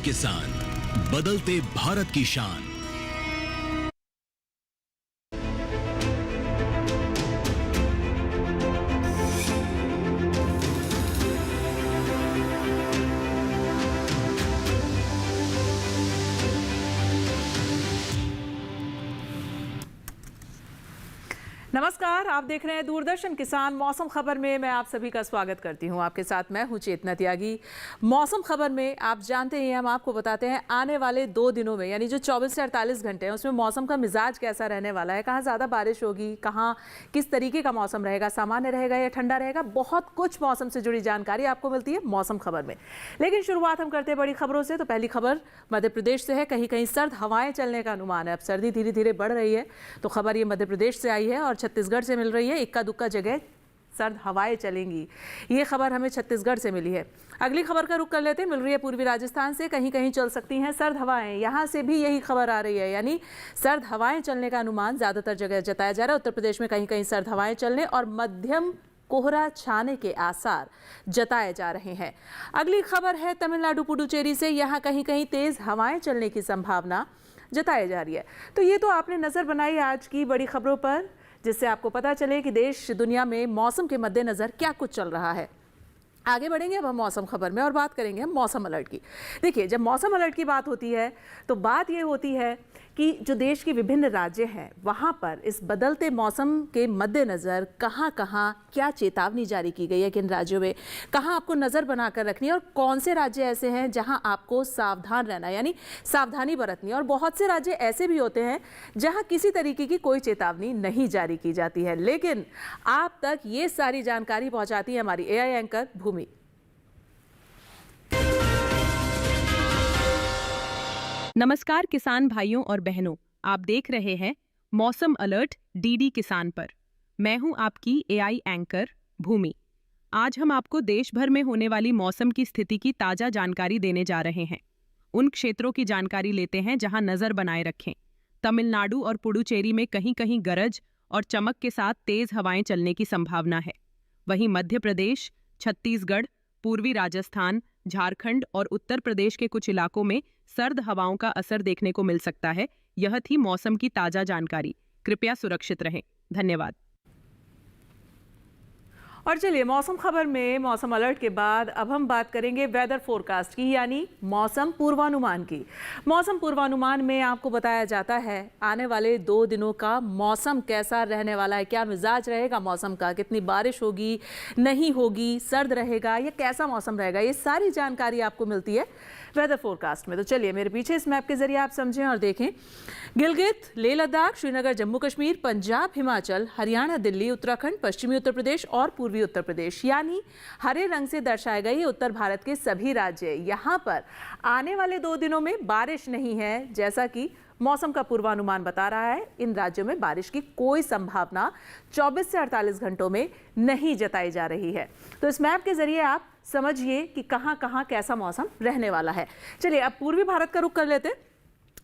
किसान, बदलते भारत की शान। नमस्कार, आप देख रहे हैं दूरदर्शन किसान। मौसम खबर में मैं आप सभी का स्वागत करती हूं। आपके साथ मैं हूं चेतना त्यागी। मौसम खबर में आप जानते हैं, हम आपको बताते हैं आने वाले 2 दिनों में, यानी जो 24 से 48 घंटे हैं, उसमें मौसम का मिजाज कैसा रहने वाला है, कहाँ ज़्यादा बारिश होगी, कहाँ किस तरीके का मौसम रहेगा, सामान्य रहेगा या ठंडा रहेगा। बहुत कुछ मौसम से जुड़ी जानकारी आपको मिलती है मौसम खबर में। लेकिन शुरुआत हम करते हैं बड़ी खबरों से। तो पहली खबर मध्य प्रदेश से है। कहीं कहीं सर्द हवाएं चलने का अनुमान है। अब सर्दी धीरे धीरे बढ़ रही है, तो खबर ये मध्य प्रदेश से आई है और छत्तीसगढ़ से मिल रही है। इक्का दुक्का जगह सर्द हवाएं चलेंगी, ये खबर हमें छत्तीसगढ़ से मिली है। अगली खबर का रुख कर लेते हैं। मिल रही है पूर्वी राजस्थान से। कहीं कहीं चल सकती हैं सर्द हवाएं, यहां से भी यही खबर आ रही है, यानी सर्द हवाएं चलने का अनुमान ज्यादातर जगह जताया जा रहा है। उत्तर प्रदेश में कहीं कहीं सर्द हवाएं चलने और मध्यम कोहरा छाने के आसार जताए जा रहे हैं। अगली खबर है तमिलनाडु पुडुचेरी से। यहाँ कहीं कहीं तेज हवाएं चलने की संभावना जताई जा रही है। तो ये तो आपने नजर बनाई आज की बड़ी खबरों पर, जिससे आपको पता चले कि देश दुनिया में मौसम के मद्देनजर क्या कुछ चल रहा है। आगे बढ़ेंगे अब हम मौसम खबर में और बात करेंगे हम मौसम अलर्ट की। देखिए, जब मौसम अलर्ट की बात होती है तो बात ये होती है कि जो देश के विभिन्न राज्य हैं, वहाँ पर इस बदलते मौसम के मद्देनज़र कहाँ कहाँ क्या चेतावनी जारी की गई है, किन राज्यों में कहाँ आपको नज़र बनाकर रखनी है और कौन से राज्य ऐसे हैं जहाँ आपको सावधान रहना है, यानी सावधानी बरतनी है। और बहुत से राज्य ऐसे भी होते हैं जहाँ किसी तरीके की कोई चेतावनी नहीं जारी की जाती है, लेकिन आप तक ये सारी जानकारी पहुँचाती है हमारी AI एंकर भूमि। नमस्कार किसान भाइयों और बहनों, आप देख रहे हैं मौसम अलर्ट DD किसान पर। मैं हूं आपकी AI एंकर भूमि। आज हम आपको देश भर में होने वाली मौसम की स्थिति की ताज़ा जानकारी देने जा रहे हैं। उन क्षेत्रों की जानकारी लेते हैं जहां नज़र बनाए रखें। तमिलनाडु और पुडुचेरी में कहीं कहीं गरज और चमक के साथ तेज हवाएं चलने की संभावना है। वहीं मध्य प्रदेश, छत्तीसगढ़, पूर्वी राजस्थान, झारखंड और उत्तर प्रदेश के कुछ इलाकों में सर्द हवाओं का असर देखने को मिल सकता है। यह थी मौसम की ताज़ा जानकारी। कृपया सुरक्षित रहें। धन्यवाद। और चलिए, मौसम खबर में मौसम अलर्ट के बाद अब हम बात करेंगे वेदर फोरकास्ट की, यानी मौसम पूर्वानुमान की। मौसम पूर्वानुमान में आपको बताया जाता है आने वाले 2 दिनों का मौसम कैसा रहने वाला है, क्या मिजाज रहेगा मौसम का, कितनी बारिश होगी, नहीं होगी, सर्द रहेगा या कैसा मौसम रहेगा, ये सारी जानकारी आपको मिलती है वेदर फोरकास्ट में। तो चलिए, मेरे पीछे इस मैप के जरिए आप समझें और देखें। गिलगित, लेह लद्दाख, श्रीनगर, जम्मू कश्मीर, पंजाब, हिमाचल, हरियाणा, दिल्ली, उत्तराखंड, पश्चिमी उत्तर प्रदेश और पूर्वी उत्तर प्रदेश, यानी हरे रंग से दर्शाए गए ये उत्तर भारत के सभी राज्य। यहाँ पर आने वाले 2 दिनों में बारिश नहीं है, जैसा कि मौसम का पूर्वानुमान बता रहा है। इन राज्यों में बारिश की कोई संभावना 24 से 48 घंटों में नहीं जताई जा रही है। तो इस मैप के जरिए आप समझिए कि कहाँ कहाँ कैसा मौसम रहने वाला है। चलिए, अब पूर्वी भारत का रुख कर लेते हैं।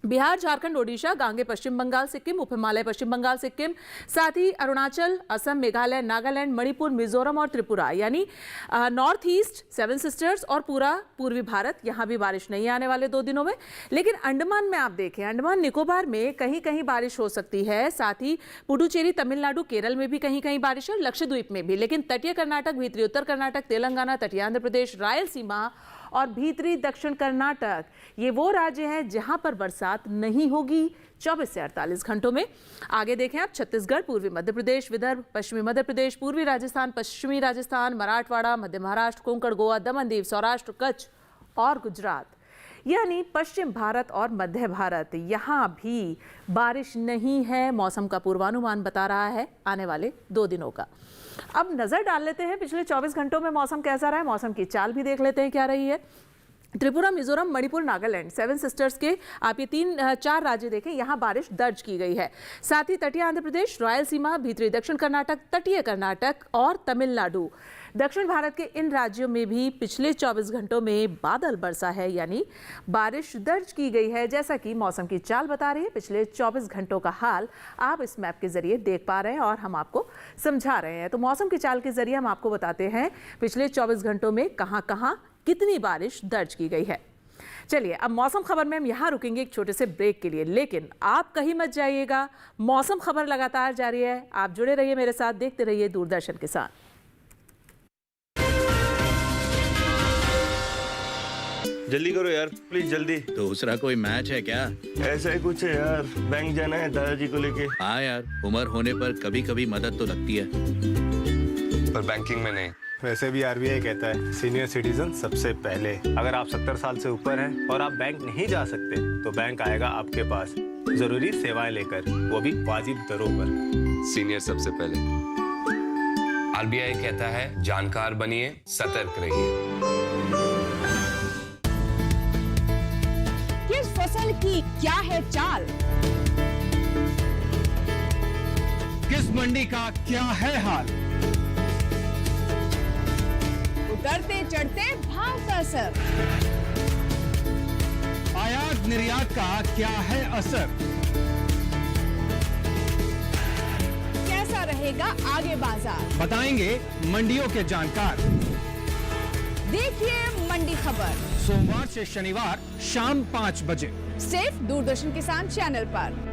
बिहार, झारखंड, ओडिशा, गांगे पश्चिम बंगाल, सिक्किम, उप हिमालय पश्चिम बंगाल, सिक्किम, साथ ही अरुणाचल, असम, मेघालय, नागालैंड, मणिपुर, मिजोरम और त्रिपुरा, यानी नॉर्थ ईस्ट, 7 सिस्टर्स और पूरा पूर्वी भारत, यहाँ भी बारिश नहीं आने वाले 2 दिनों में। लेकिन अंडमान में आप देखें, अंडमान निकोबार में कहीं कहीं बारिश हो सकती है। साथ ही पुडुचेरी, तमिलनाडु, केरल में भी कहीं कहीं बारिश है, लक्षद्वीप में भी। लेकिन तटीय कर्नाटक, भीतरी उत्तर कर्नाटक, तेलंगाना, तटीय आंध्र प्रदेश, रायलसीमा और भीतरी दक्षिण कर्नाटक, ये वो राज्य हैं जहां पर बरसात नहीं होगी 24 से 48 घंटों में। आगे देखें आप, छत्तीसगढ़, पूर्वी मध्य प्रदेश, विदर्भ, पश्चिमी मध्य प्रदेश, पूर्वी राजस्थान, पश्चिमी राजस्थान, मराठवाड़ा, मध्य महाराष्ट्र, कोंकण, गोवा, दमन दीव, सौराष्ट्र, कच्छ और गुजरात, यानी पश्चिम भारत और मध्य भारत, यहाँ भी बारिश नहीं है। मौसम का पूर्वानुमान बता रहा है आने वाले 2 दिनों का। अब नजर डाल लेते हैं पिछले 24 घंटों में मौसम कैसा रहा है। मौसम की चाल भी देख लेते हैं क्या रही है। त्रिपुरा, मिजोरम, मणिपुर, नागालैंड, 7 सिस्टर्स के आप ये 3-4 राज्य देखें, यहाँ बारिश दर्ज की गई है। साथ ही तटीय आंध्र प्रदेश, रायलसीमा, भीतरी दक्षिण कर्नाटक, तटीय कर्नाटक और तमिलनाडु, दक्षिण भारत के इन राज्यों में भी पिछले 24 घंटों में बादल बरसा है, यानी बारिश दर्ज की गई है। जैसा कि मौसम की चाल बता रही है, पिछले 24 घंटों का हाल आप इस मैप के जरिए देख पा रहे हैं और हम आपको समझा रहे हैं। तो मौसम की चाल के जरिए हम आपको बताते हैं पिछले 24 घंटों में कहां कहां कितनी बारिश दर्ज की गई है। चलिए, अब मौसम खबर में हम यहाँ रुकेंगे एक छोटे से ब्रेक के लिए, लेकिन आप कहीं मत जाइएगा। मौसम खबर लगातार जारी है, आप जुड़े रहिए मेरे साथ, देखते रहिए दूरदर्शन किसान। जल्दी करो यार, प्लीज जल्दी। दूसरा कोई मैच है क्या? ऐसा ही कुछ है यार, बैंक जाना है दादाजी को लेके। हाँ यार, उम्र होने पर कभी कभी मदद तो लगती है, पर बैंकिंग में नहीं। वैसे भी आरबीआई कहता है सीनियर सिटीजन सबसे पहले। अगर आप 70 साल से ऊपर हैं और आप बैंक नहीं जा सकते तो बैंक आएगा आपके पास जरूरी सेवाएं लेकर, वो भी वाजिब दरों पर। सीनियर सबसे पहले। आरबीआई कहता है जानकार बनिए, सतर्क रहिए। किस फसल की क्या है चाल, किस मंडी का क्या है हाल, उतरते चढ़ते भाव का असर, आयात निर्यात का क्या है असर, कैसा रहेगा आगे बाजार, बताएंगे मंडियों के जानकार। देखिए मंडी खबर सोमवार से शनिवार शाम 5 बजे सिर्फ दूरदर्शन किसान चैनल पर।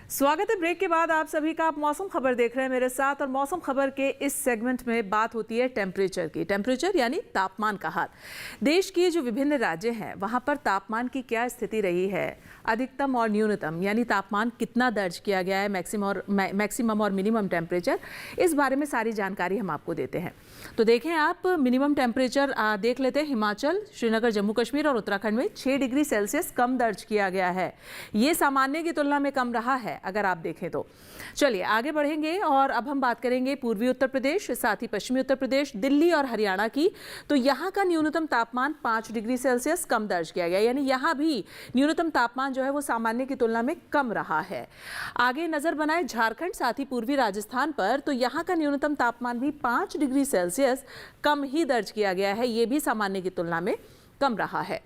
स्वागत है ब्रेक के बाद आप सभी का। आप मौसम खबर देख रहे हैं मेरे साथ, और मौसम खबर के इस सेगमेंट में बात होती है टेम्परेचर की। टेम्परेचर यानी तापमान का हाल। देश के जो विभिन्न राज्य हैं वहां पर तापमान की क्या स्थिति रही है, अधिकतम और न्यूनतम यानी तापमान कितना दर्ज किया गया है, मैक्सिमम और मिनिमम टेम्परेचर, इस बारे में सारी जानकारी हम आपको देते हैं। तो देखें आप, मिनिमम टेम्परेचर देख लेते हैं। हिमाचल, श्रीनगर, जम्मू कश्मीर और उत्तराखंड में 6 डिग्री सेल्सियस कम दर्ज किया गया है। ये सामान्य की तुलना में कम रहा है अगर आप देखें तो। चलिए आगे बढ़ेंगे और अब हम बात करेंगे पूर्वी उत्तर प्रदेश, साथ ही पश्चिमी उत्तर प्रदेश, दिल्ली और हरियाणा की। तो यहाँ का न्यूनतम तापमान 5 डिग्री सेल्सियस कम दर्ज किया गया, यानी यहाँ भी न्यूनतम तापमान जो है वो सामान्य की तुलना में कम रहा है। आगे नजर बनाए झारखंड, साथ ही पूर्वी राजस्थान पर, तो यहाँ का न्यूनतम तापमान भी 5 डिग्री सेल्सियस कम ही दर्ज किया गया है, ये भी सामान्य की तुलना में कम रहा है।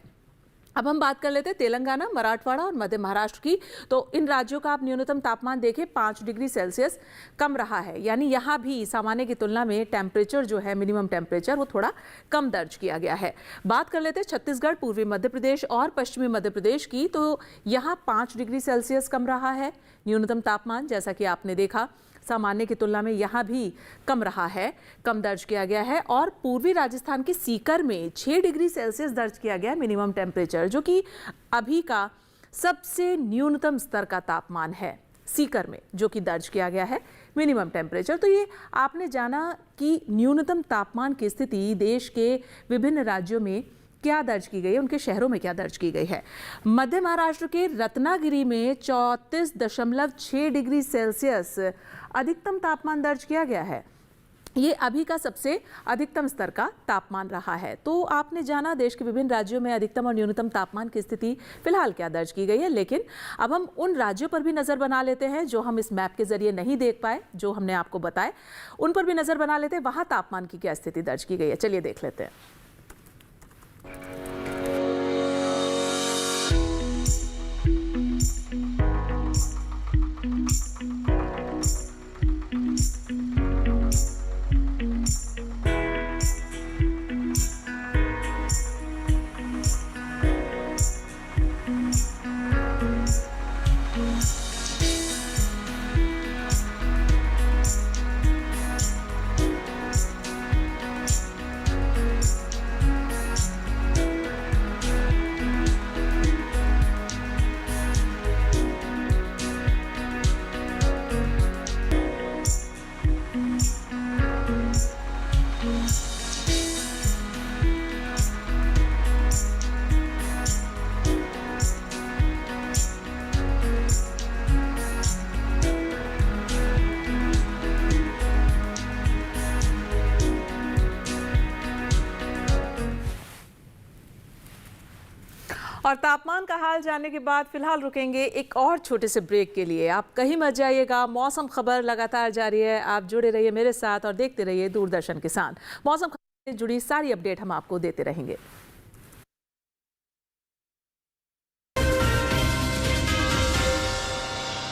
अब हम बात कर लेते हैं तेलंगाना, मराठवाड़ा और मध्य महाराष्ट्र की। तो इन राज्यों का आप न्यूनतम तापमान देखें, 5 डिग्री सेल्सियस कम रहा है, यानी यहाँ भी सामान्य की तुलना में टेम्परेचर जो है, मिनिमम टेम्परेचर, वो थोड़ा कम दर्ज किया गया है। बात कर लेते हैं छत्तीसगढ़, पूर्वी मध्य प्रदेश और पश्चिमी मध्य प्रदेश की। तो यहाँ 5 डिग्री सेल्सियस कम रहा है न्यूनतम तापमान, जैसा कि आपने देखा सामान्य की तुलना में यहाँ भी कम रहा है, कम दर्ज किया गया है। और पूर्वी राजस्थान के सीकर में 6 डिग्री सेल्सियस दर्ज किया गया मिनिमम टेम्परेचर, जो कि अभी का सबसे न्यूनतम स्तर का तापमान है सीकर में, जो कि दर्ज किया गया है मिनिमम टेम्परेचर। तो ये आपने जाना कि न्यूनतम तापमान की स्थिति देश के विभिन्न राज्यों में क्या दर्ज की गई है, उनके शहरों में क्या दर्ज की गई है। मध्य महाराष्ट्र के रत्नागिरी में 34.6 डिग्री सेल्सियस अधिकतम तापमान दर्ज किया गया है। ये अभी का सबसे अधिकतम स्तर का तापमान रहा है। तो आपने जाना देश के विभिन्न राज्यों में अधिकतम और न्यूनतम तापमान की स्थिति फिलहाल क्या दर्ज की गई है, लेकिन अब हम उन राज्यों पर भी नज़र बना लेते हैं जो हम इस मैप के जरिए नहीं देख पाए, जो हमने आपको बताए, उन पर भी नज़र बना लेते हैं, वहाँ तापमान की क्या स्थिति दर्ज की गई है। चलिए देख लेते हैं। और तापमान का हाल जानने के बाद फिलहाल रुकेंगे एक और छोटे से ब्रेक के लिए। आप कहीं मत जाइएगा, मौसम खबर लगातार जारी है, आप जुड़े रहिए मेरे साथ और देखते रहिए दूरदर्शन किसान। मौसम खबर से जुड़ी सारी अपडेट हम आपको देते रहेंगे।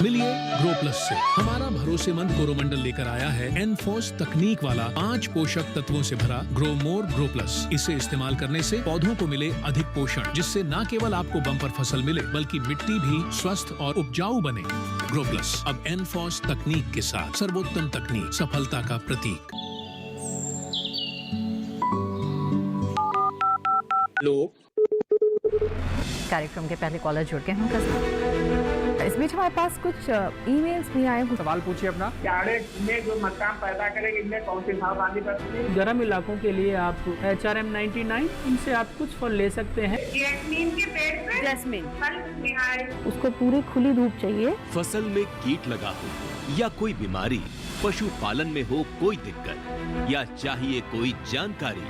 मिलिए ग्रो प्लस से। हमारा भरोसेमंद कोरोमंडल लेकर आया है एनफोर्स तकनीक वाला 5 पोषक तत्वों से भरा ग्रो मोर ग्रो प्लस। इसे इस्तेमाल करने से पौधों को मिले अधिक पोषण, जिससे न केवल आपको बम्पर फसल मिले बल्कि मिट्टी भी स्वस्थ और उपजाऊ बने। ग्रो प्लस अब एनफोर्स तकनीक के साथ, सर्वोत्तम तकनीक, सफलता का प्रतीक। कार्यक्रम के पहले कॉलर जुड़ गए हैं साथ। इस बीच हमारे पास कुछ ईमेल्स भी आए हैं। सवाल पूछिए अपना। में जो मकान पैदा करेंगे इनमें कौन सी सावधानी बरतनी है? गर्म इलाकों के लिए आप HRM 99 इनसे आप कुछ फल ले सकते हैं। जैस्मीन के पेड़ पे जैस्मिन फल निहाय। उसको पूरी खुली धूप चाहिए। फसल में कीट लगा हो या कोई बीमारी, पशुपालन में हो कोई दिक्कत या चाहिए कोई जानकारी,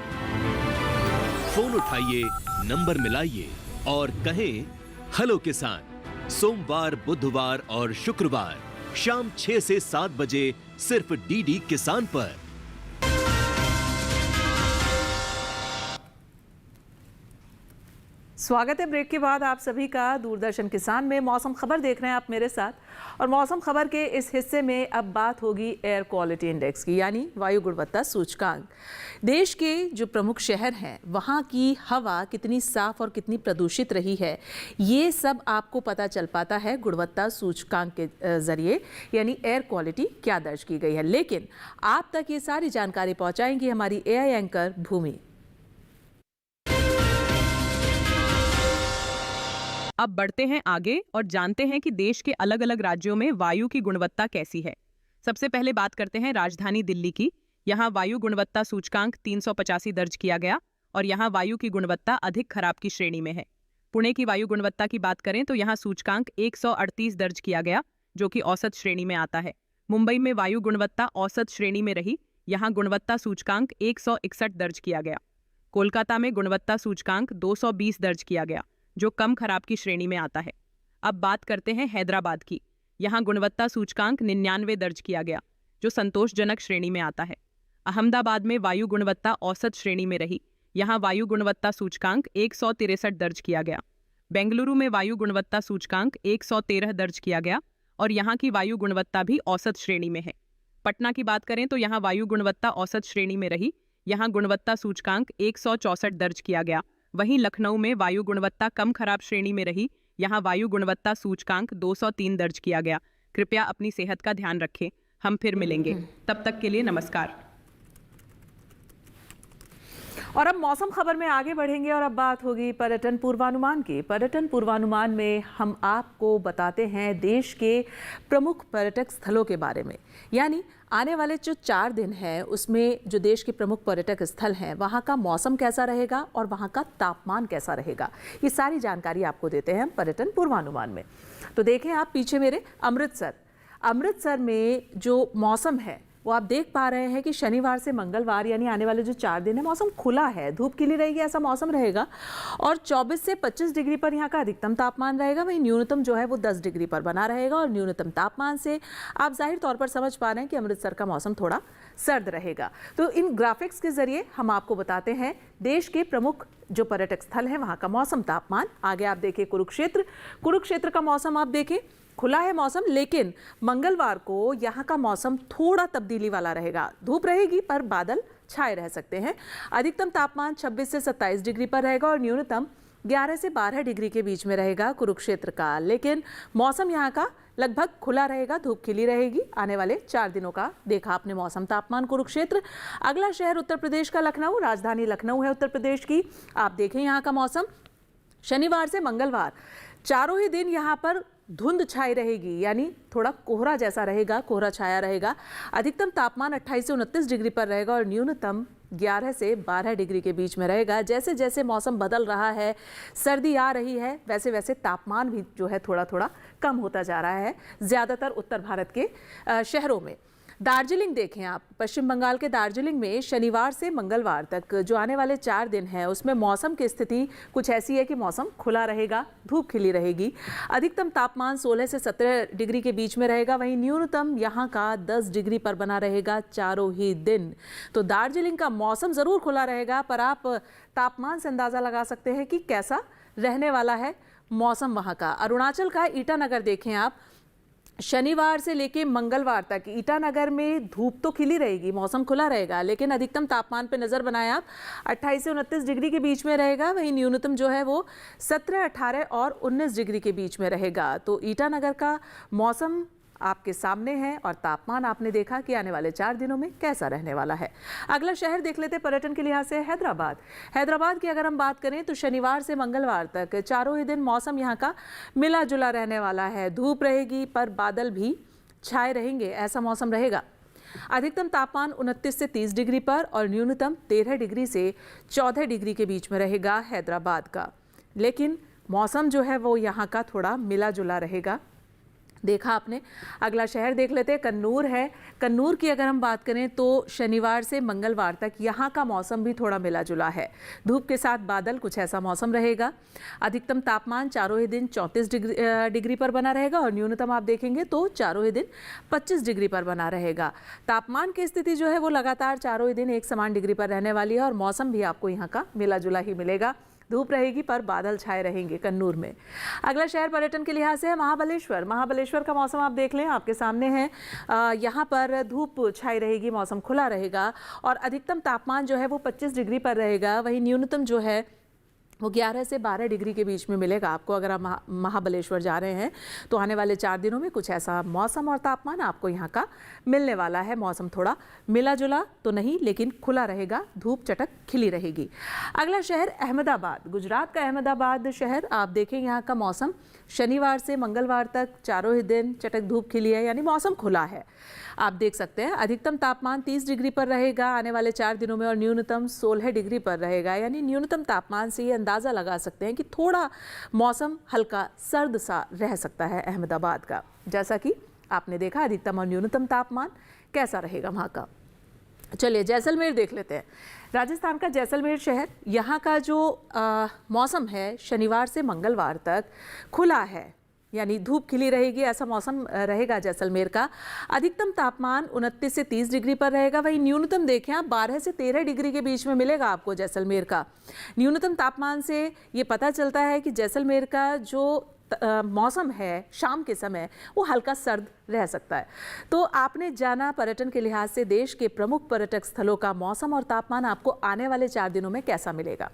फोन उठाइए, नंबर मिलाइए और कहें हेलो किसान। सोमवार, बुधवार और शुक्रवार शाम 6 से 7 बजे सिर्फ डीडी किसान पर। स्वागत है ब्रेक के बाद आप सभी का दूरदर्शन किसान में। मौसम खबर देख रहे हैं आप मेरे साथ, और मौसम खबर के इस हिस्से में अब बात होगी एयर क्वालिटी इंडेक्स की, यानी वायु गुणवत्ता सूचकांक। देश के जो प्रमुख शहर हैं वहाँ की हवा कितनी साफ और कितनी प्रदूषित रही है, ये सब आपको पता चल पाता है गुणवत्ता सूचकांक के जरिए, यानी एयर क्वालिटी क्या दर्ज की गई है। लेकिन आप तक ये सारी जानकारी पहुँचाएंगी हमारी AI एंकर भूमि। अब बढ़ते हैं आगे और जानते हैं कि देश के अलग अलग राज्यों में वायु की गुणवत्ता कैसी है। सबसे पहले बात करते हैं राजधानी दिल्ली की। यहाँ वायु गुणवत्ता सूचकांक 385 दर्ज किया गया और यहाँ वायु की गुणवत्ता अधिक खराब की श्रेणी में है। पुणे की वायु गुणवत्ता की बात करें तो यहाँ सूचकांक 138 दर्ज किया गया, जो कि औसत श्रेणी में आता है। मुंबई में वायु गुणवत्ता औसत श्रेणी में रही, यहाँ गुणवत्ता सूचकांक 161 दर्ज किया गया। कोलकाता में गुणवत्ता सूचकांक 220 दर्ज किया गया, जो कम खराब की श्रेणी में आता है। अब बात करते हैं हैदराबाद की। यहाँ गुणवत्ता सूचकांक 99 दर्ज किया गया, जो संतोषजनक श्रेणी में आता है। अहमदाबाद में वायु गुणवत्ता औसत श्रेणी में रही, यहाँ वायु गुणवत्ता सूचकांक 163 दर्ज किया गया। बेंगलुरु में वायु गुणवत्ता सूचकांक 113 दर्ज किया गया और यहाँ की वायु गुणवत्ता भी औसत श्रेणी में है। पटना की बात करें तो यहाँ वायु गुणवत्ता औसत श्रेणी में रही, यहाँ गुणवत्ता सूचकांक 164 दर्ज किया गया। वहीं लखनऊ में वायु गुणवत्ता कम खराब श्रेणी में रही, यहाँ वायु गुणवत्ता सूचकांक 203 दर्ज किया गया। कृपया अपनी सेहत का ध्यान रखें। हम फिर मिलेंगे, तब तक के लिए नमस्कार। और अब मौसम खबर में आगे बढ़ेंगे और अब बात होगी पर्यटन पूर्वानुमान की। पर्यटन पूर्वानुमान में हम आपको बताते हैं देश के प्रमुख पर्यटक स्थलों के बारे में, यानी आने वाले जो 4 दिन हैं उसमें जो देश के प्रमुख पर्यटक स्थल हैं वहाँ का मौसम कैसा रहेगा और वहाँ का तापमान कैसा रहेगा, ये सारी जानकारी आपको देते हैं हम पर्यटन पूर्वानुमान में। तो देखें आप पीछे मेरे अमृतसर में जो मौसम है वो आप देख पा रहे हैं कि शनिवार से मंगलवार यानी आने वाले जो 4 दिन है मौसम खुला है, धूप खिली रहेगी, ऐसा मौसम रहेगा। और 24 से 25 डिग्री पर यहाँ का अधिकतम तापमान रहेगा, वहीं न्यूनतम जो है वो 10 डिग्री पर बना रहेगा। और न्यूनतम तापमान से आप जाहिर तौर पर समझ पा रहे हैं कि अमृतसर का मौसम थोड़ा सर्द रहेगा। तो इन ग्राफिक्स के जरिए हम आपको बताते हैं देश के प्रमुख जो पर्यटक स्थल हैं वहाँ का मौसम, तापमान। आगे आप देखिए कुरुक्षेत्र का मौसम आप देखें, खुला है मौसम, लेकिन मंगलवार को यहाँ का मौसम थोड़ा तब्दीली वाला रहेगा। धूप रहेगी पर बादल छाए रह सकते हैं। अधिकतम तापमान 26 से 27 डिग्री पर रहेगा और न्यूनतम 11 से 12 डिग्री के बीच में रहेगा कुरुक्षेत्र का। लेकिन मौसम यहाँ का लगभग खुला रहेगा, धूप खिली रहेगी। आने वाले 4 दिनों का देखा आपने मौसम, तापमान, कुरुक्षेत्र। अगला शहर उत्तर प्रदेश का लखनऊ, राजधानी लखनऊ है उत्तर प्रदेश की। आप देखें यहाँ का मौसम शनिवार से मंगलवार चारों ही दिन यहाँ पर धुंध छाई रहेगी, यानी थोड़ा कोहरा जैसा रहेगा, कोहरा छाया रहेगा। अधिकतम तापमान 28 से 29 डिग्री पर रहेगा और न्यूनतम 11 से 12 डिग्री के बीच में रहेगा। जैसे जैसे मौसम बदल रहा है, सर्दी आ रही है, वैसे वैसे तापमान भी जो है थोड़ा थोड़ा कम होता जा रहा है ज़्यादातर उत्तर भारत के शहरों में। दार्जिलिंग देखें आप, पश्चिम बंगाल के दार्जिलिंग में शनिवार से मंगलवार तक जो आने वाले 4 दिन हैं उसमें मौसम की स्थिति कुछ ऐसी है कि मौसम खुला रहेगा, धूप खिली रहेगी। अधिकतम तापमान 16 से 17 डिग्री के बीच में रहेगा, वहीं न्यूनतम यहाँ का 10 डिग्री पर बना रहेगा चारों ही दिन। तो दार्जिलिंग का मौसम ज़रूर खुला रहेगा, पर आप तापमान से अंदाज़ा लगा सकते हैं कि कैसा रहने वाला है मौसम वहाँ का। अरुणाचल का ईटानगर देखें आप, शनिवार से लेके मंगलवार तक ईटानगर में धूप तो खिली रहेगी, मौसम खुला रहेगा, लेकिन अधिकतम तापमान पे नज़र बनाएं आप 28 से 29 डिग्री के बीच में रहेगा। वहीं न्यूनतम जो है वो 17, 18 और 19 डिग्री के बीच में रहेगा। तो ईटानगर का मौसम आपके सामने है और तापमान आपने देखा कि आने वाले 4 दिनों में कैसा रहने वाला है। अगला शहर देख लेते पर्यटन के लिहाज से हैदराबाद। हैदराबाद की अगर हम बात करें तो शनिवार से मंगलवार तक चारों ही दिन मौसम यहाँ का मिला जुला रहने वाला है। धूप रहेगी पर बादल भी छाए रहेंगे, ऐसा मौसम रहेगा। अधिकतम तापमान 29 से 30 डिग्री पर और न्यूनतम 13 डिग्री से 14 डिग्री के बीच में रहेगा हैदराबाद का। लेकिन मौसम जो है वो यहाँ का थोड़ा मिला जुला रहेगा, देखा आपने। अगला शहर देख लेते हैं, कन्नूर है। कन्नूर की अगर हम बात करें तो शनिवार से मंगलवार तक यहाँ का मौसम भी थोड़ा मिला जुला है। धूप के साथ बादल, कुछ ऐसा मौसम रहेगा। अधिकतम तापमान चारों ही दिन 34 डिग्री पर बना रहेगा और न्यूनतम आप देखेंगे तो चारों ही दिन 25 डिग्री पर बना रहेगा। तापमान की स्थिति जो है वो लगातार चारों ही दिन एक समान डिग्री पर रहने वाली है और मौसम भी आपको यहाँ का मिला जुला ही मिलेगा। धूप रहेगी पर बादल छाए रहेंगे कन्नूर में। अगला शहर पर्यटन के लिहाज से है महाबलेश्वर। महाबलेश्वर का मौसम आप देख लें, आपके सामने है। यहाँ पर धूप छाई रहेगी, मौसम खुला रहेगा और अधिकतम तापमान जो है वो 25 डिग्री पर रहेगा। वहीं न्यूनतम जो है वो 11 से 12 डिग्री के बीच में मिलेगा आपको। अगर आप महाबलेश्वर जा रहे हैं तो आने वाले 4 दिनों में कुछ ऐसा मौसम और तापमान आपको यहाँ का मिलने वाला है। मौसम थोड़ा मिला जुला तो नहीं, लेकिन खुला रहेगा, धूप चटक खिली रहेगी। अगला शहर अहमदाबाद। गुजरात का अहमदाबाद शहर आप देखें, यहाँ का मौसम शनिवार से मंगलवार तक चारों ही दिन चटक धूप खिली है, यानी मौसम खुला है। आप देख सकते हैं अधिकतम तापमान 30 डिग्री पर रहेगा आने वाले 4 दिनों में और न्यूनतम 16 डिग्री पर रहेगा। यानी न्यूनतम तापमान से ये अंदाज़ा लगा सकते हैं कि थोड़ा मौसम हल्का सर्द सा रह सकता है अहमदाबाद का। जैसा कि आपने देखा अधिकतम और न्यूनतम तापमान कैसा रहेगा वहाँ का। चलिए जैसलमेर देख लेते हैं। राजस्थान का जैसलमेर शहर, यहाँ का जो मौसम है शनिवार से मंगलवार तक खुला है, यानी धूप खिली रहेगी, ऐसा मौसम रहेगा जैसलमेर का। अधिकतम तापमान 29 से 30 डिग्री पर रहेगा। वहीं न्यूनतम देखें आप 12 से 13 डिग्री के बीच में मिलेगा आपको जैसलमेर का। न्यूनतम तापमान से ये पता चलता है कि जैसलमेर का जो मौसम है शाम के समय वो हल्का सर्द रह सकता है। तो आपने जाना पर्यटन के लिहाज से देश के प्रमुख पर्यटक स्थलों का मौसम और तापमान आपको आने वाले 4 दिनों में कैसा मिलेगा।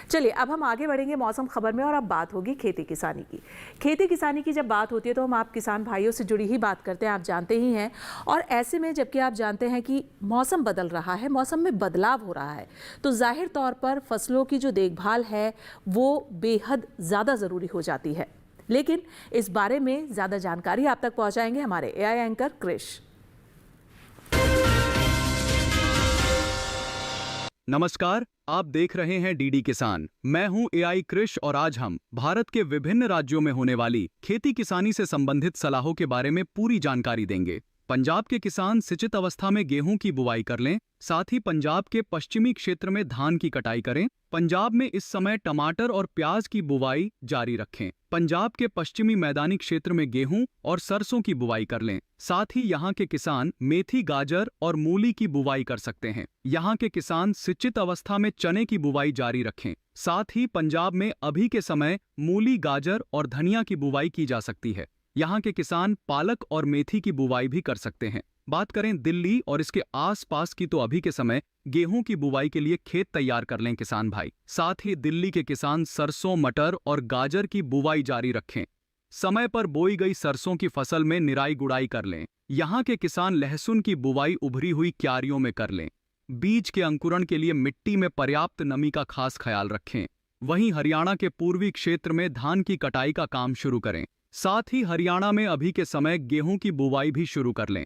चलिए अब हम आगे बढ़ेंगे मौसम खबर में और अब बात होगी खेती किसानी की। खेती किसानी की जब बात होती है तो हम आप किसान भाइयों से जुड़ी ही बात करते हैं, आप जानते ही हैं। और ऐसे में जबकि आप जानते हैं कि मौसम बदल रहा है, मौसम में बदलाव हो रहा है, तो जाहिर तौर पर फसलों की जो देखभाल है वो बेहद ज़्यादा ज़रूरी हो जाती है। लेकिन इस बारे में ज़्यादा जानकारी आप तक पहुंचाएंगे हमारे एआई एंकर क्रिश। नमस्कार, आप देख रहे हैं डीडी किसान। मैं हूं एआई क्रिश और आज हम भारत के विभिन्न राज्यों में होने वाली खेती किसानी से संबंधित सलाहों के बारे में पूरी जानकारी देंगे। पंजाब के किसान सिंचित अवस्था में गेहूं की बुवाई कर लें, साथ ही पंजाब के पश्चिमी क्षेत्र में धान की कटाई करें। पंजाब में इस समय टमाटर और प्याज की बुवाई जारी रखें। पंजाब के पश्चिमी मैदानी क्षेत्र में गेहूं और सरसों की बुवाई कर लें। साथ ही यहाँ के किसान मेथी, गाजर और मूली की बुवाई कर सकते हैं। यहाँ के किसान सिंचित अवस्था में चने की बुवाई जारी रखें। साथ ही पंजाब में अभी के समय मूली, गाजर और धनिया की बुवाई की जा सकती है। यहाँ के किसान पालक और मेथी की बुवाई भी कर सकते हैं। बात करें दिल्ली और इसके आसपास की तो अभी के समय गेहूं की बुवाई के लिए खेत तैयार कर लें किसान भाई। साथ ही दिल्ली के किसान सरसों, मटर और गाजर की बुवाई जारी रखें। समय पर बोई गई सरसों की फसल में निराई गुड़ाई कर लें। यहाँ के किसान लहसुन की बुवाई उभरी हुई क्यारियों में कर लें। बीज के अंकुरण के लिए मिट्टी में पर्याप्त नमी का खास ख्याल रखें। वहीं हरियाणा के पूर्वी क्षेत्र में धान की कटाई का काम शुरू करें। साथ ही हरियाणा में अभी के समय गेहूं की बुवाई भी शुरू कर लें।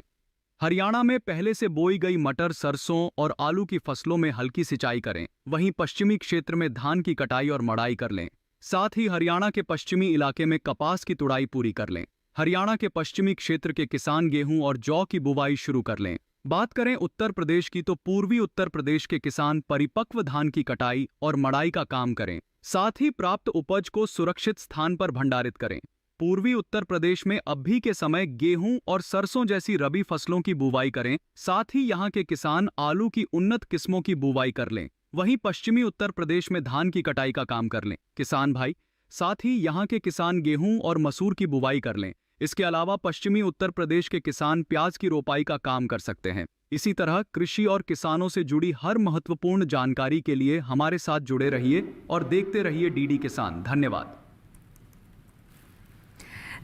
हरियाणा में पहले से बोई गई मटर, सरसों और आलू की फसलों में हल्की सिंचाई करें। वहीं पश्चिमी क्षेत्र में धान की कटाई और मड़ाई कर लें। साथ ही हरियाणा के पश्चिमी इलाके में कपास की तुड़ाई पूरी कर लें। हरियाणा के पश्चिमी क्षेत्र के किसान गेहूं और जौ की बुवाई शुरू कर लें। बात करें उत्तर प्रदेश की तो पूर्वी उत्तर प्रदेश के किसान परिपक्व धान की कटाई और मड़ाई का काम करें। साथ ही प्राप्त उपज को सुरक्षित स्थान पर भंडारित करें। पूर्वी उत्तर प्रदेश में अभी के समय गेहूं और सरसों जैसी रबी फसलों की बुवाई करें। साथ ही यहाँ के किसान आलू की उन्नत किस्मों की बुवाई कर लें। वहीं पश्चिमी उत्तर प्रदेश में धान की कटाई का काम कर लें किसान भाई। साथ ही यहाँ के किसान गेहूं और मसूर की बुवाई कर लें। इसके अलावा पश्चिमी उत्तर प्रदेश के किसान प्याज की रोपाई का काम कर सकते हैं। इसी तरह कृषि और किसानों से जुड़ी हर महत्वपूर्ण जानकारी के लिए हमारे साथ जुड़े रहिए और देखते रहिए डीडी किसान। धन्यवाद।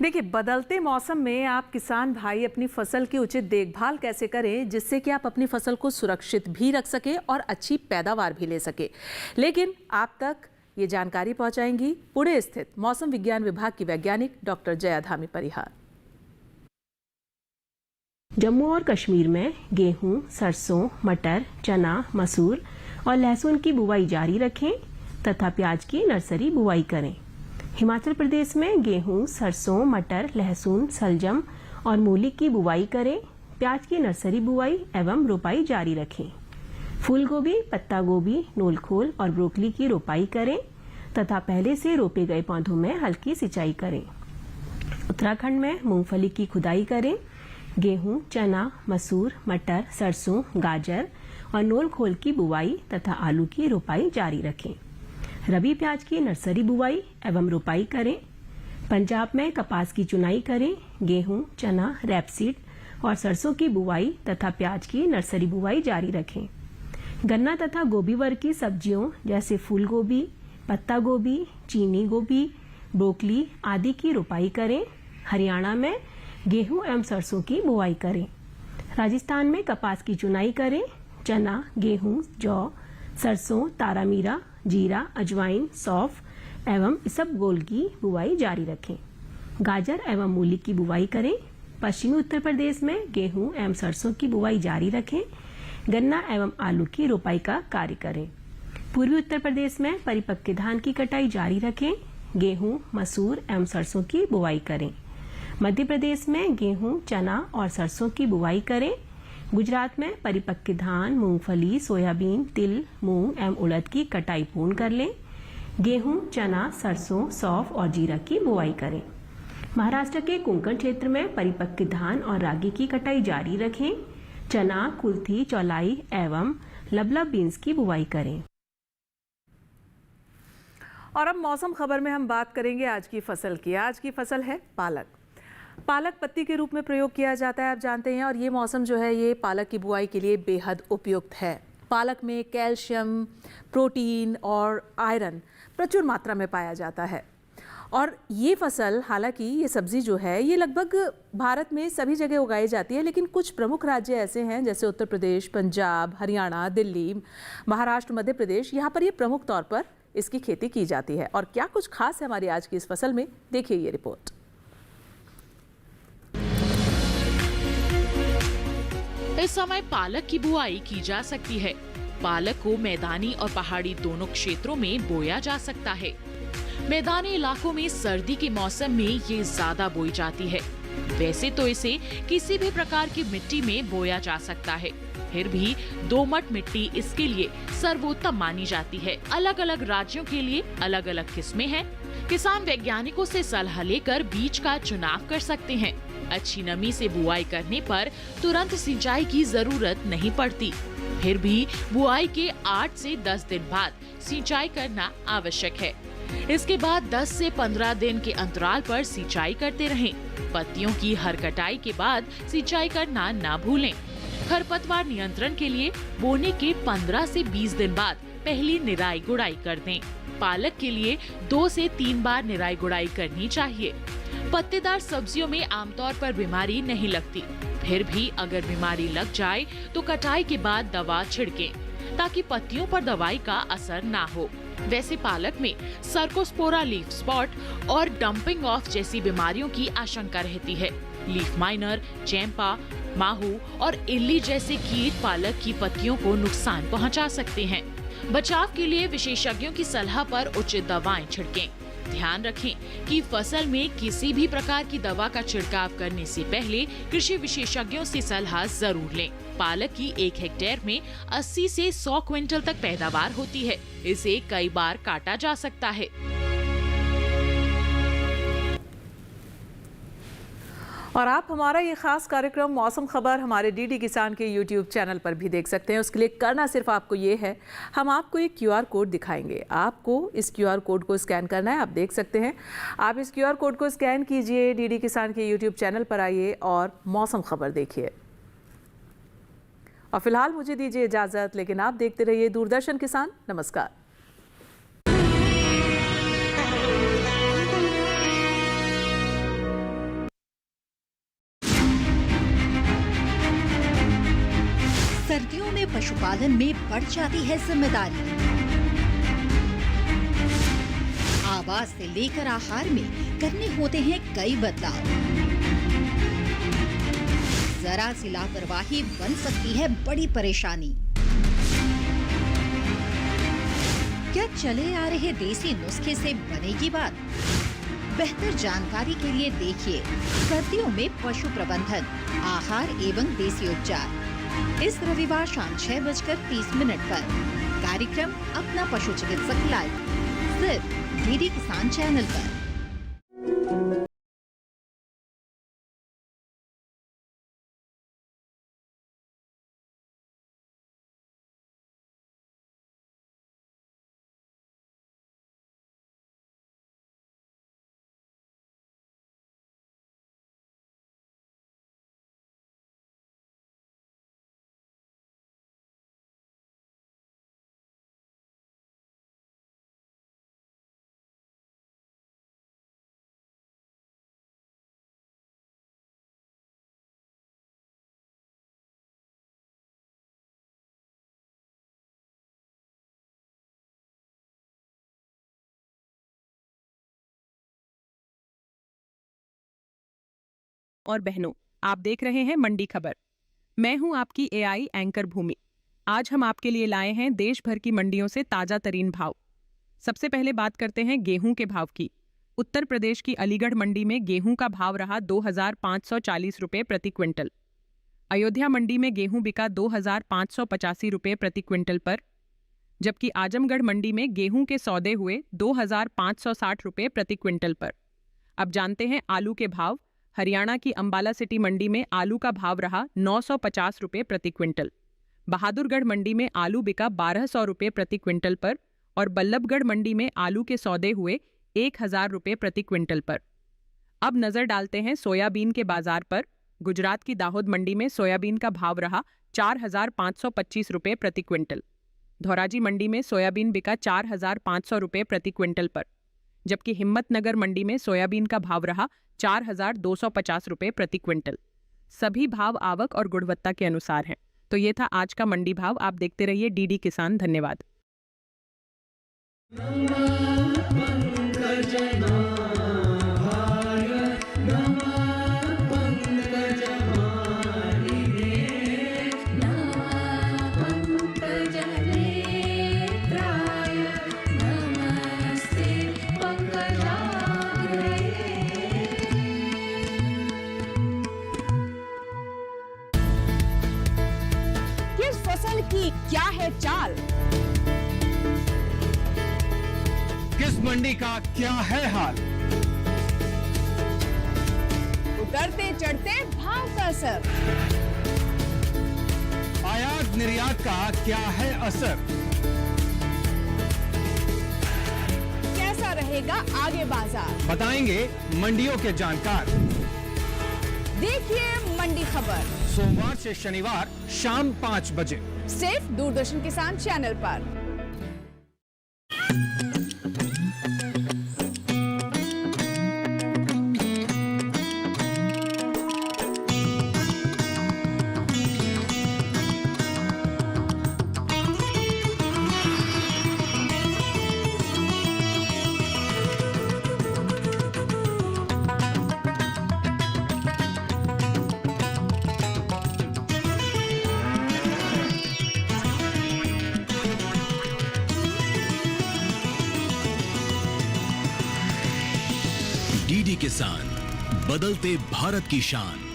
देखिए, बदलते मौसम में आप किसान भाई अपनी फसल की उचित देखभाल कैसे करें जिससे कि आप अपनी फसल को सुरक्षित भी रख सके और अच्छी पैदावार भी ले सके। लेकिन आप तक ये जानकारी पहुंचाएंगी पुणे स्थित मौसम विज्ञान विभाग की वैज्ञानिक डॉक्टर जया धामी परिहार। जम्मू और कश्मीर में गेहूं, सरसों, मटर, चना, मसूर और लहसुन की बुवाई जारी रखें तथा प्याज की नर्सरी बुवाई करें। हिमाचल प्रदेश में गेहूं, सरसों, मटर, लहसुन, सलजम और मूली की बुवाई करें। प्याज की नर्सरी बुवाई एवं रोपाई जारी रखें। फूल गोभी, पत्ता गोभी, नूलखोल और ब्रोकली की रोपाई करें तथा पहले से रोपे गए पौधों में हल्की सिंचाई करें। उत्तराखंड में मूंगफली की खुदाई करें। गेहूं, चना, मसूर, मटर, सरसों, गाजर और नूलखोल की बुवाई तथा आलू की रोपाई जारी रखें। रबी प्याज की नर्सरी बुवाई एवं रोपाई करें। पंजाब में कपास की चुनाई करें। गेहूं, चना, रैपसीड और सरसों की बुवाई तथा प्याज की नर्सरी बुवाई जारी रखें। गन्ना तथा गोभी वर्ग की सब्जियों जैसे फूल गोभी, पत्ता गोभी, चीनी गोभी, ब्रोकली आदि की रोपाई करें। हरियाणा में गेहूं एवं सरसों की बुवाई करें। राजस्थान में कपास की चुनाई करें। चना, गेहूं, जौ, सरसों, तारामीरा, जीरा, अजवाइन, सौंफ एवं इसबगोल की बुवाई जारी रखें। गाजर एवं मूली की बुवाई करें। पश्चिमी उत्तर प्रदेश में गेहूं एवं सरसों की बुवाई जारी रखें। गन्ना एवं आलू की रोपाई का कार्य करें। पूर्वी उत्तर प्रदेश में परिपक्व धान की कटाई जारी रखें। गेहूं, मसूर एवं सरसों की बुवाई करें। मध्य प्रदेश में गेहूं, चना और सरसों की बुवाई करें। गुजरात में परिपक्व धान, मूंगफली, सोयाबीन, तिल, मूंग एवं उड़द की कटाई पूर्ण कर लें। गेहूं, चना, सरसों, सौंफ और जीरा की बुआई करें। महाराष्ट्र के कोंकण क्षेत्र में परिपक्व धान और रागी की कटाई जारी रखें। चना, कुल्थी, चौलाई एवं लबलब बीन्स की बुआई करें। और अब मौसम खबर में हम बात करेंगे आज की फसल की। आज की फसल है पालक। पालक पत्ती के रूप में प्रयोग किया जाता है, आप जानते हैं, और ये मौसम जो है ये पालक की बुआई के लिए बेहद उपयुक्त है। पालक में कैल्शियम, प्रोटीन और आयरन प्रचुर मात्रा में पाया जाता है। और ये फसल, हालांकि ये सब्जी जो है ये लगभग भारत में सभी जगह उगाई जाती है, लेकिन कुछ प्रमुख राज्य ऐसे हैं जैसे उत्तर प्रदेश, पंजाब, हरियाणा, दिल्ली, महाराष्ट्र, मध्य प्रदेश, यहाँ पर ये प्रमुख तौर पर इसकी खेती की जाती है। और क्या कुछ खास है हमारी आज की इस फसल में, देखिए ये रिपोर्ट। इस समय पालक की बुआई की जा सकती है। पालक को मैदानी और पहाड़ी दोनों क्षेत्रों में बोया जा सकता है। मैदानी इलाकों में सर्दी के मौसम में ये ज्यादा बोई जाती है। वैसे तो इसे किसी भी प्रकार की मिट्टी में बोया जा सकता है, फिर भी दोमट मिट्टी इसके लिए सर्वोत्तम मानी जाती है। अलग अलग राज्यों के लिए अलग अलग किस्में हैं। किसान वैज्ञानिकों से सलाह लेकर बीज का चुनाव कर सकते हैं। अच्छी नमी से बुआई करने पर तुरंत सिंचाई की जरूरत नहीं पड़ती। फिर भी बुआई के 8 से 10 दिन बाद सिंचाई करना आवश्यक है। इसके बाद 10 से 15 दिन के अंतराल पर सिंचाई करते रहें। पत्तियों की हर कटाई के बाद सिंचाई करना ना भूलें। खरपतवार नियंत्रण के लिए बोने के 15 से 20 दिन बाद पहली निराई गुड़ाई कर दें। पालक के लिए 2 से 3 बार निराई गुड़ाई करनी चाहिए। पत्तेदार सब्जियों में आमतौर पर बीमारी नहीं लगती, फिर भी अगर बीमारी लग जाए तो कटाई के बाद दवा छिड़कें ताकि पत्तियों पर दवाई का असर ना हो। वैसे पालक में सर्कोस्पोरा लीफ स्पॉट और डंपिंग ऑफ जैसी बीमारियों की आशंका रहती है। लीफ माइनर, चैंपा, माहू और इल्ली जैसे कीट पालक की पत्तियों को नुकसान पहुंचा सकते हैं। बचाव के लिए विशेषज्ञों की सलाह पर उचित दवाएं छिड़कें। ध्यान रखें कि फसल में किसी भी प्रकार की दवा का छिड़काव करने से पहले कृषि विशेषज्ञों से सलाह जरूर लें। पालक की 1 हेक्टेयर में 80 से 100 क्विंटल तक पैदावार होती है। इसे कई बार काटा जा सकता है। और आप हमारा ये खास कार्यक्रम मौसम खबर हमारे डीडी किसान के यूट्यूब चैनल पर भी देख सकते हैं। उसके लिए करना सिर्फ आपको ये है, हम आपको एक QR कोड दिखाएंगे। आपको इस QR कोड को स्कैन करना है। आप देख सकते हैं, आप इस QR कोड को स्कैन कीजिए, डीडी किसान के यूट्यूब चैनल पर आइए और मौसम खबर देखिए। और फिलहाल मुझे दीजिए इजाज़त, लेकिन आप देखते रहिए दूरदर्शन किसान। नमस्कार। सर्दियों में पशुपालन में बढ़ जाती है जिम्मेदारी। आवाज से लेकर आहार में करने होते हैं कई बदलाव। जरा सी लापरवाही बन सकती है बड़ी परेशानी। क्या चले आ रहे देसी नुस्खे से बनेगी बात? बेहतर जानकारी के लिए देखिए सर्दियों में पशु प्रबंधन, आहार एवं देसी उपचार। इस रविवार शाम 6:30 पर कार्यक्रम अपना पशु चिकित्सक लाइव सिर्फ डीडी किसान चैनल पर। और बहनों, आप देख रहे हैं मंडी खबर। मैं हूं आपकी AI एंकर भूमि। आज हम आपके लिए लाए हैं देश भर की मंडियों से ताजा तरीन भाव। सबसे पहले बात करते हैं गेहूं के भाव की। उत्तर प्रदेश की अलीगढ़ मंडी में गेहूं का भाव रहा 2,540 रुपये प्रति क्विंटल। अयोध्या मंडी में गेहूं बिका 2,585 रुपये प्रति क्विंटल पर, जबकि आजमगढ़ मंडी में गेहूं के सौदे हुए 2,560 रुपये प्रति क्विंटल पर। अब जानते हैं आलू के भाव। हरियाणा की अंबाला सिटी मंडी में आलू का भाव रहा 950 रुपये प्रति क्विंटल। बहादुरगढ़ मंडी में आलू बिका 1,200 रुपये प्रति क्विंटल पर और बल्लभगढ़ मंडी में आलू के सौदे हुए 1,000 रुपये प्रति क्विंटल पर। अब नजर डालते हैं सोयाबीन के बाजार पर। गुजरात की दाहोद मंडी में सोयाबीन का भाव रहा 4,525 रुपये प्रति क्विंटल। धौराजी मंडी में सोयाबीन बिका 4,500 रुपये प्रति क्विंटल पर, जबकि हिम्मतनगर मंडी में सोयाबीन का भाव रहा 4,250 रुपये प्रति क्विंटल। सभी भाव आवक और गुणवत्ता के अनुसार हैं। तो ये था आज का मंडी भाव। आप देखते रहिए डीडी किसान। धन्यवाद। फसल की क्या है चाल, किस मंडी का क्या है हाल, उतरते चढ़ते भाव का असर, आयात निर्यात का क्या है असर, कैसा रहेगा आगे बाजार, बताएंगे मंडियों के जानकार। देखिए मंडी खबर सोमवार से शनिवार शाम 5 बजे सिर्फ दूरदर्शन किसान चैनल पर। डीडी किसान, बदलते भारत की शान।